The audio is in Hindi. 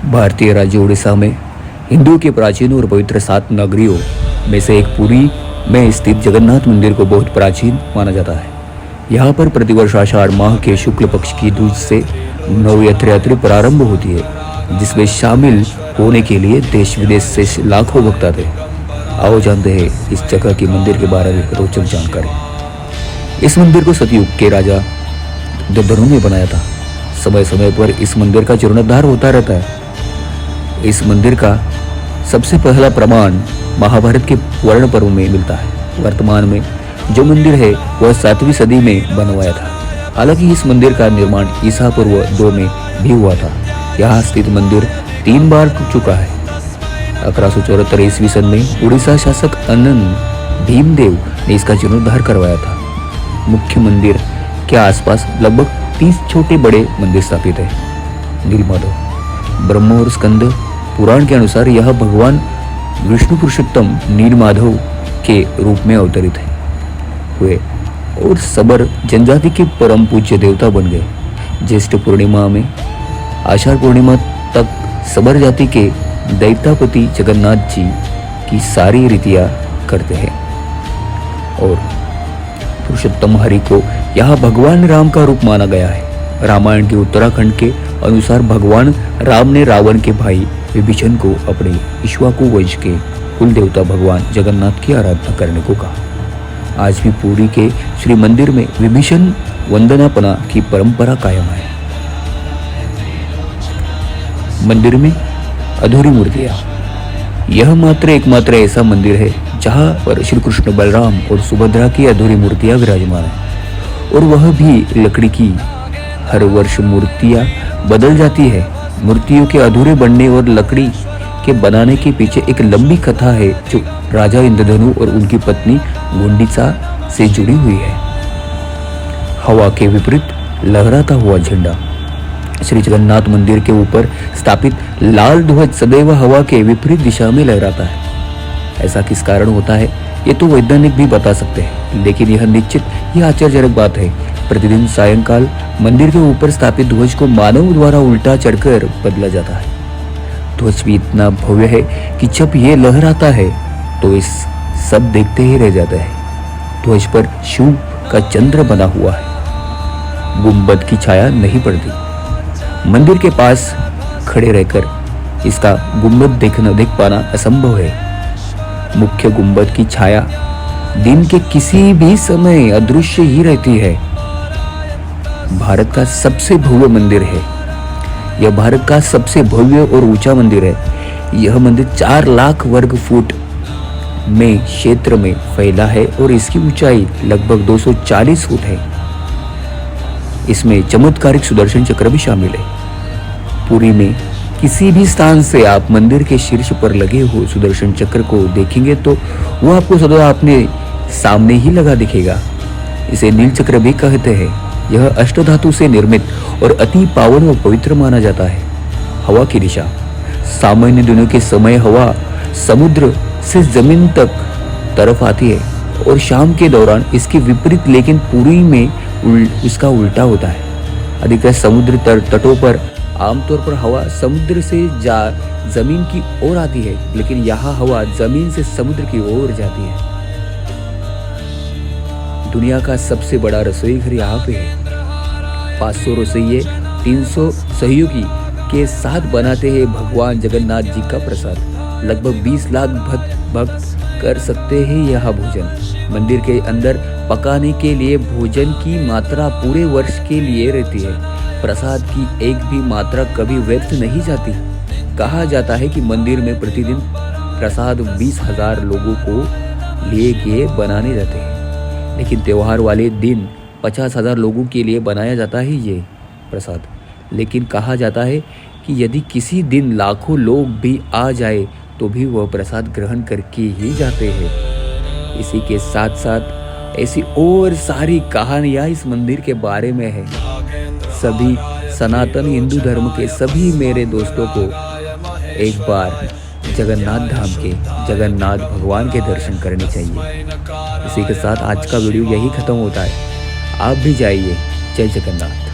भारतीय राज्य उड़ीसा में हिंदुओं के प्राचीन और पवित्र 7 नगरियों में से एक पुरी में स्थित जगन्नाथ मंदिर को बहुत प्राचीन माना जाता है। यहाँ पर प्रतिवर्ष आषाढ़ माह के शुक्ल पक्ष की दूज से नवरात्रि यात्रा प्रारंभ होती है, जिसमें शामिल होने के लिए देश विदेश से लाखों भक्त आते हैं। आओ जानते हैं इस जगह के मंदिर के बारे में रोचक जानकारी। इस मंदिर को सतयुग के राजा ददनु ने बनाया था। समय समय पर इस मंदिर का जीर्णोद्धार होता रहता है। इस मंदिर का सबसे पहला प्रमाण महाभारत के वर्ण पर्व में मिलता है। वर्तमान में जो मंदिर है वह 7वीं सदी में बनवाया था। हालांकि इस मंदिर का निर्माण ईसा पूर्व 2 में भी हुआ था। यहाँ स्थित मंदिर 3 बार टूट चुका है। 1174 ईस्वी सन में उड़ीसा शासक अनंत भीमदेव ने इसका जीर्णोद्धार करवाया था। मुख्य मंदिर के आसपास लगभग 30 छोटे बड़े मंदिर स्थापित है। नीलमाधव ब्रह्म और स्कंद पुराण के अनुसार यह भगवान विष्णु पुरुषोत्तम नीलमाधव के रूप में अवतरित हुए और सबर जनजाति के परम पूज्य देवता बन गए। ज्येष्ठ पूर्णिमा में आषाढ़ पूर्णिमा तक सबर जाति के दैत्यापति जगन्नाथ जी की सारी रीतियां करते हैं और पुरुषोत्तम हरि को यहाँ भगवान राम का रूप माना गया है। रामायण के उत्तराखंड के अनुसार भगवान राम ने रावण के भाई विभीषण को अपने इक्ष्वाकु वंश के कुल देवता भगवान जगन्नाथ की आराधना करने को कहा। आज भी पुरी के श्री मंदिर में विभीषण वंदनापना की परंपरा कायम है। मंदिर में अधूरी मूर्तियां। यह एकमात्र ऐसा मंदिर है जहां पर श्री कृष्ण बलराम और सुभद्रा की अधूरी मूर्तियां विराजमान है और वह भी लकड़ी की। हर वर्ष मूर्तियां बदल जाती है। मूर्तियों के अधूरे बनने और लकड़ी के बनाने के पीछे एक लंबी कथा है जो राजा इंद्रधनु और उनकी पत्नी गुंडीचा से जुड़ी हुई है। हवा के विपरीत लहराता हुआ झंडा। श्री जगन्नाथ मंदिर के ऊपर स्थापित लाल ध्वज सदैव हवा के विपरीत दिशा में लहराता है। ऐसा किस कारण होता है ये तो वैज्ञानिक भी बता सकते हैं, लेकिन यह निश्चित ही आश्चर्यजनक बात है। प्रतिदिन सायंकाल मंदिर के ऊपर स्थापित ध्वज को मानव द्वारा उल्टा चढ़कर बदला जाता है। ध्वज भी इतना भव्य है कि जब ये लहराता है तो इस सब देखते ही रह जाते हैं। ध्वज पर शिव का चंद्र बना हुआ है। गुंबद की छाया नहीं पड़ती। मंदिर के पास खड़े रहकर इसका गुंबद देख पाना असंभव है। मुख्य गुंबद की छाया दिन के किसी भी समय अदृश्य ही रहती है। भारत का सबसे भव्य मंदिर है। यह भारत का सबसे भव्य और ऊंचा मंदिर है। यह मंदिर 4 लाख वर्ग फुट में क्षेत्र में फैला है और इसकी ऊंचाई लगभग 240 फुट है। इसमें चमत्कारिक सुदर्शन चक्र भी शामिल है। पुरी में किसी भी स्थान से आप मंदिर के शीर्ष पर लगे हुए सुदर्शन चक्र को देखेंगे तो वह आपको सदा अपने सामने ही लगा दिखेगा। इसे नील चक्र भी कहते हैं। यह अष्टधातु से निर्मित और अति पावन और पवित्र माना जाता है। हवा की दिशा। सामान्य दिनों के समय हवा समुद्र से जमीन तक तरफ आती है और शाम के दौरान इसके विपरीत, लेकिन पुरी में इसका उल्टा होता है। अधिकतर समुद्र तटों पर आमतौर पर हवा समुद्र से जमीन की ओर आती है, लेकिन यहाँ हवा जमीन से समुद्र की ओर जाती है। दुनिया का सबसे बड़ा रसोई घर यहाँ पे है। 500 रसोइये 300 सहयोगी के साथ बनाते हैं भगवान जगन्नाथ जी का प्रसाद। लगभग 20 लाख भक्त कर सकते हैं यह भोजन। मंदिर के अंदर पकाने के लिए भोजन की मात्रा पूरे वर्ष के लिए रहती है। प्रसाद की एक भी मात्रा कभी व्यर्थ नहीं जाती। कहा जाता है कि मंदिर में प्रतिदिन प्रसाद 20,000 लोगों को लिए बनाने जाते हैं, लेकिन त्योहार वाले दिन 50,000 लोगों के लिए बनाया जाता है ये प्रसाद। लेकिन कहा जाता है कि यदि किसी दिन लाखों लोग भी आ जाए तो भी वह प्रसाद ग्रहण करके ही जाते हैं। इसी के साथ साथ ऐसी और सारी कहानियां इस मंदिर के बारे में है। सभी सनातन हिंदू धर्म के सभी मेरे दोस्तों को एक बार जगन्नाथ धाम के जगन्नाथ भगवान के दर्शन करने चाहिए। इसी के साथ आज का वीडियो यही खत्म होता है। आप भी जाइए। जय जगन्नाथ।